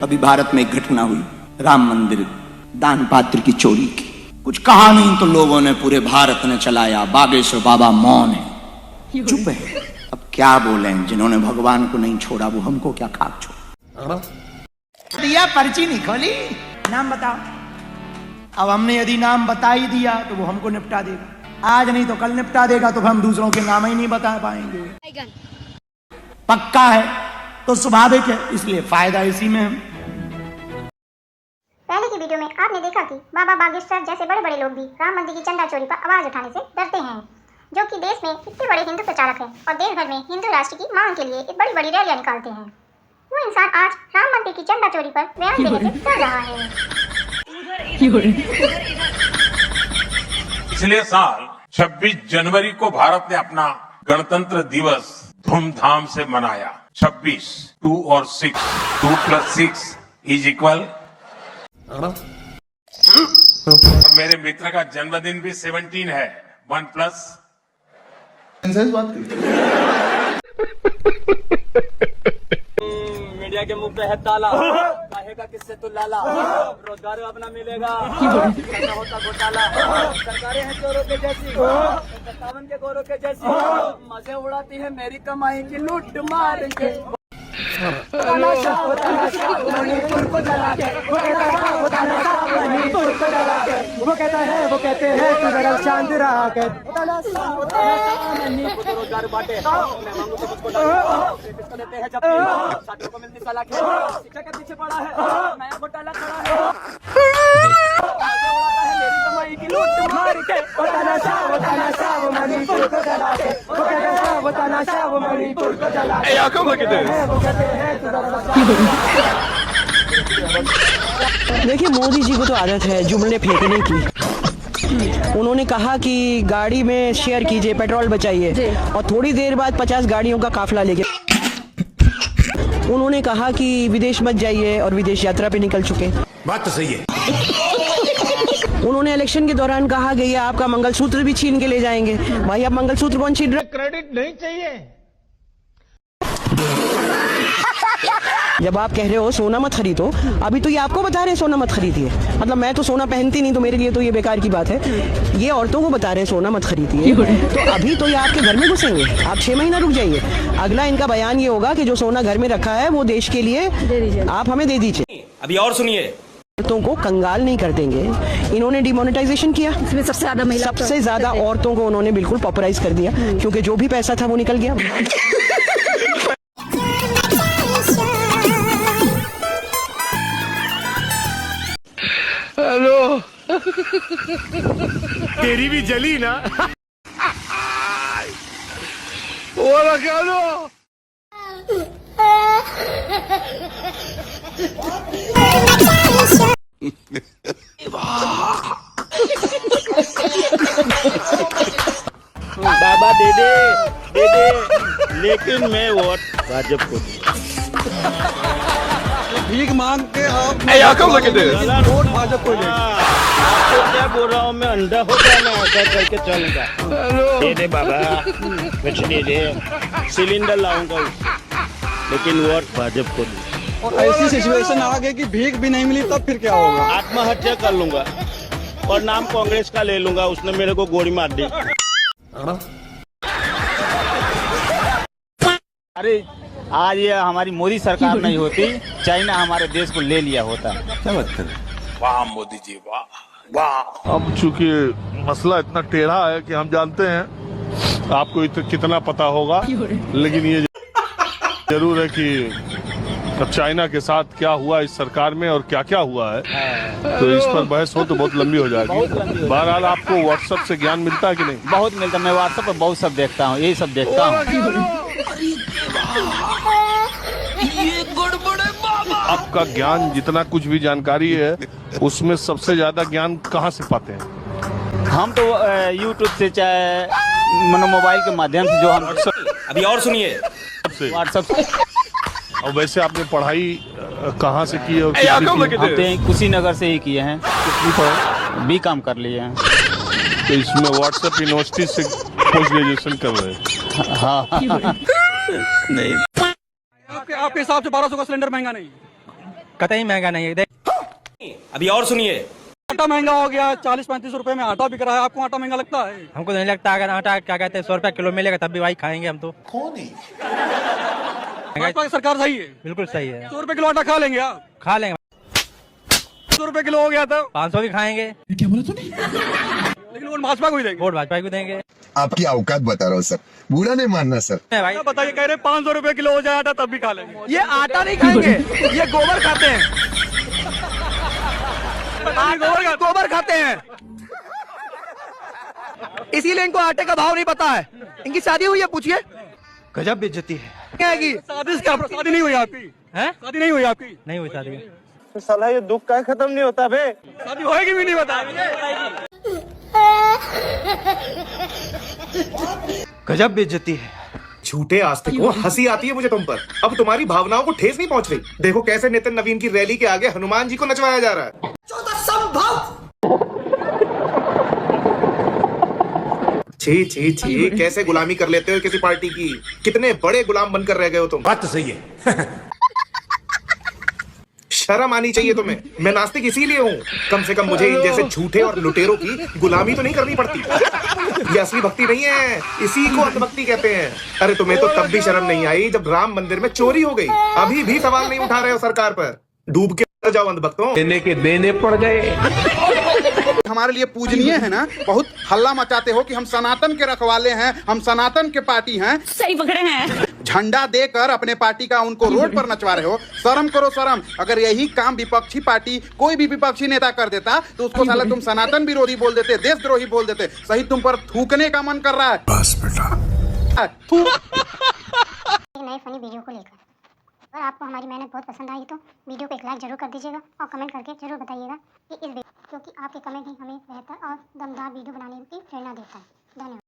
अभी भारत में एक घटना हुई, राम मंदिर दान पात्र की चोरी की। कुछ कहा नहीं तो लोगों ने, पूरे भारत ने चलाया। बागेश्वर बाबा मौन है, चुप है। अब क्या बोले, जिन्होंने भगवान को नहीं छोड़ा वो हमको क्या खाक छोड़ा। दिया पर्ची नहीं खोली, नाम बताओ। अब हमने यदि नाम बता ही दिया तो वो हमको निपटा देगा, आज नहीं तो कल निपटा देगा, तो हम दूसरों के नाम ही नहीं बता पाएंगे। पक्का है तो स्वाभाविक है, इसलिए फायदा इसी में है। पहले की वीडियो में आपने देखा कि बाबा बागेश्वर जैसे बड़े बड़े लोग भी राम मंदिर की चंदा चोरी पर आवाज उठाने से डरते हैं, जो कि देश में इतने बड़े हिंदू प्रचारक हैं और देश भर में हिंदू राष्ट्र की मांग के लिए एक बड़ी बड़ी रैलियां निकालते हैं। वो इंसान आज राम मंदिर की चंदा चोरी पर बयान देने से डर रहा है। पिछले साल 26 जनवरी को भारत ने अपना गणतंत्र दिवस धूमधाम से मनाया। 26, 2 और 6, 2 + 6 = और मेरे मित्र का जन्मदिन भी 17 है। 1 + मीडिया के मुंह पे है ताला, कहेगा किससे तू लाला, रोजगार अपना मिलेगा, करना होता घोटाला, सरकारें हैं चोरों के जैसी, 57 के गोरों के जैसी, मजे उड़ाती है मेरी कमाई की लूट मार के। वो कहते हैं चांद रोजगार बांटे, मैं मांगू तो मुझको किसको देते हैं जब छात्रों को मिलती सलाह, शिक्षा के पीछे पड़ा है नया घोटाला खड़ा है, मेरी कमाई की लूट मार के। Hey, y'all, come look at this. देखिए, मोदी जी को तो आदत है जुमले फेंकने की। उन्होंने कहा कि गाड़ी में शेयर कीजिए, पेट्रोल बचाइए, और थोड़ी देर बाद 50 गाड़ियों का काफिला लेके उन्होंने कहा कि विदेश मत जाइए, और विदेश यात्रा पे निकल चुके। बात तो सही है। उन्होंने इलेक्शन के दौरान कहा कि ये आपका मंगलसूत्र भी छीन के ले जाएंगे। भाई, अब मंगलसूत्र कौन छीन रहा? क्रेडिट नहीं चाहिए। जब आप कह रहे हो सोना मत खरीदो, अभी तो ये आपको बता रहे हैं सोना मत खरीदिए। मतलब मैं तो सोना पहनती नहीं, तो मेरे लिए तो ये बेकार की बात है। ये औरतों को बता रहे हैं सोना मत खरीदिए, तो अभी तो ये आपके घर में घुसेंगे। आप 6 महीना रुक जाइए, अगला इनका बयान ये होगा कि जो सोना घर में रखा है वो देश के लिए आप हमें दे दीजिए। अभी और सुनिए, औरतों को कंगाल नहीं कर देंगे। इन्होंने डिमोनेटाइजेशन किया, इसमें सबसे ज्यादा औरतों को उन्होंने बिल्कुल पॉपुलराइज कर दिया, क्योंकि जो भी पैसा था वो निकल गया। हेलो, तेरी भी जली ना। और क्या लो? बाबा दे दे, लेकिन मैं वोट भाजपा को भीख मांग के आप Hey, y'all, come look at this. Vote Bhajpa को आपको क्या बोल रहा हूँ मैं, अंडा हो जाना ऐसा करके चलूंगा। दे दे बाबा, कुछ दे दे, सिलेंडर लाऊंगा, लेकिन वोट भाजपा को दे। और ऐसी सिचुएशन आ गई कि भीख भी नहीं मिली, तब फिर क्या होगा? आत्महत्या कर लूंगा और नाम कांग्रेस का ले लूंगा, उसने मेरे को गोली मार दी। अरे आज ये हमारी मोदी सरकार नहीं होती, चाइना हमारे देश को ले लिया होता। क्या बात कर? वाह मोदी जी, वाह वाह। अब चूंकि मसला इतना टेढ़ा है कि हम जानते हैं आपको कितना पता होगा, लेकिन ये जरूर है कि चाइना के साथ क्या हुआ इस सरकार में और क्या क्या हुआ है, तो इस पर बहस हो तो बहुत लंबी हो जाएगी। बहरहाल आपको व्हाट्सएप से ज्ञान मिलता है कि नहीं? बहुत मिलता, मैं व्हाट्सएप पर बहुत सब देखता हूँ, यही सब देखता हूँ। आपका ज्ञान जितना कुछ भी जानकारी है, उसमें सबसे ज्यादा ज्ञान कहाँ से पाते हैं? हम तो यूट्यूब से, चाहे मोबाइल के माध्यम से, जो हम अभी और सुनिए, व्हाट्सएप से। और वैसे आपने पढ़ाई कहाँ से की है? और हम तो कुशीनगर से ही किए हैं। B.Com कर लिए हैं। तो इसमें व्हाट्सएप यूनिवर्सिटी से पोस्ट ग्रेजुएशन कर रहे हैं? हाँ। आपके हिसाब से 1200 का सिलेंडर महंगा नहीं? कतई महंगा नहीं है। अभी और सुनिए, आटा महंगा हो गया, 40-35 रुपए में आटा बिक रहा है। आपको आटा महंगा लगता है? हमको नहीं लगता। अगर आटा क्या कहते हैं 100 रुपया किलो मिलेगा तब भी वही खाएंगे हम तो। कौन है? भाजपा की सरकार सही है, बिल्कुल सही है। 100 रुपए किलो आटा खा लेंगे आप? खा लेंगे। 100 रुपए किलो हो गया था, 500 भी खाएंगे। क्या बोला तूने? लेकिन वोट भाजपा को ही देंगे। वोट भाजपा को देंगे। आपकी औकात बता रहा हूँ सर, बुरा नहीं मानना सर। भाई बताइए, कह रहे 500 रुपए किलो हो जाए आटा तब भी खा लेंगे। ये आटा नहीं खाएंगे, ये गोबर खाते हैं। गोबर खाते हैं, इसीलिए इनको आटे का भाव नहीं पता है। इनकी शादी हुई है, पूछिए। गजब बेइज्जती है। क्या शादी नहीं हुई आपकी? है शादी नहीं हुई आपकी? नहीं हुई शादी। तो साला ये दुख का खत्म नहीं होता बे। शादी होएगी भी नहीं बता। गजब बेइज्जती है। झूठे आस्तिक हो, हंसी आती है मुझे तुम पर। अब तुम्हारी भावनाओं को ठेस नहीं पहुंच रही। देखो कैसे नितिन नवीन की रैली के आगे हनुमान जी को नचवाया जा रहा है। छी छी छी, कैसे गुलामी कर लेते हो किसी पार्टी की। कितने बड़े गुलाम बनकर रह गए हो तुम। बात तो सही है। शर्म आनी चाहिए तुम्हें। मैं नास्तिक इसीलिए हूँ, कम से कम मुझे इन जैसे झूठे और लुटेरों की गुलामी तो नहीं करनी पड़ती। ये असली भक्ति नहीं है, इसी को अंधभक्ति कहते हैं। अरे तुम्हें तो तब भी शर्म नहीं आई जब राम मंदिर में चोरी हो गई। अभी भी सवाल नहीं उठा रहे हो सरकार पर। डूब के मर जाओ अंधभक्तों। देने के देने पड़ गए। हमारे लिए पूजनीय है ना, बहुत हल्ला मचाते हो कि हम सनातन के रखवाले हैं, हम सनातन के पार्टी हैं। सही पकड़े हैं। झंडा देकर अपने पार्टी का उनको रोड पर नचवा रहे हो। शर्म करो शर्म। अगर यही काम विपक्षी पार्टी कोई भी विपक्षी नेता कर देता तो उसको साला तुम सनातन विरोधी बोल देते, देशद्रोही बोल देते। सही तुम पर थूकने का मन कर रहा है। बस बेटा। एक नए फनी वीडियो को लेकर अगर आपको हमारी मेहनत बहुत पसंद आई तो वीडियो को एक लाइक जरूर कर दीजिएगा और कमेंट करके जरूर बताइएगा कि इस वीडियो, क्योंकि आपके कमेंट ही हमें बेहतर और दमदार वीडियो बनाने की प्रेरणा देता है। धन्यवाद।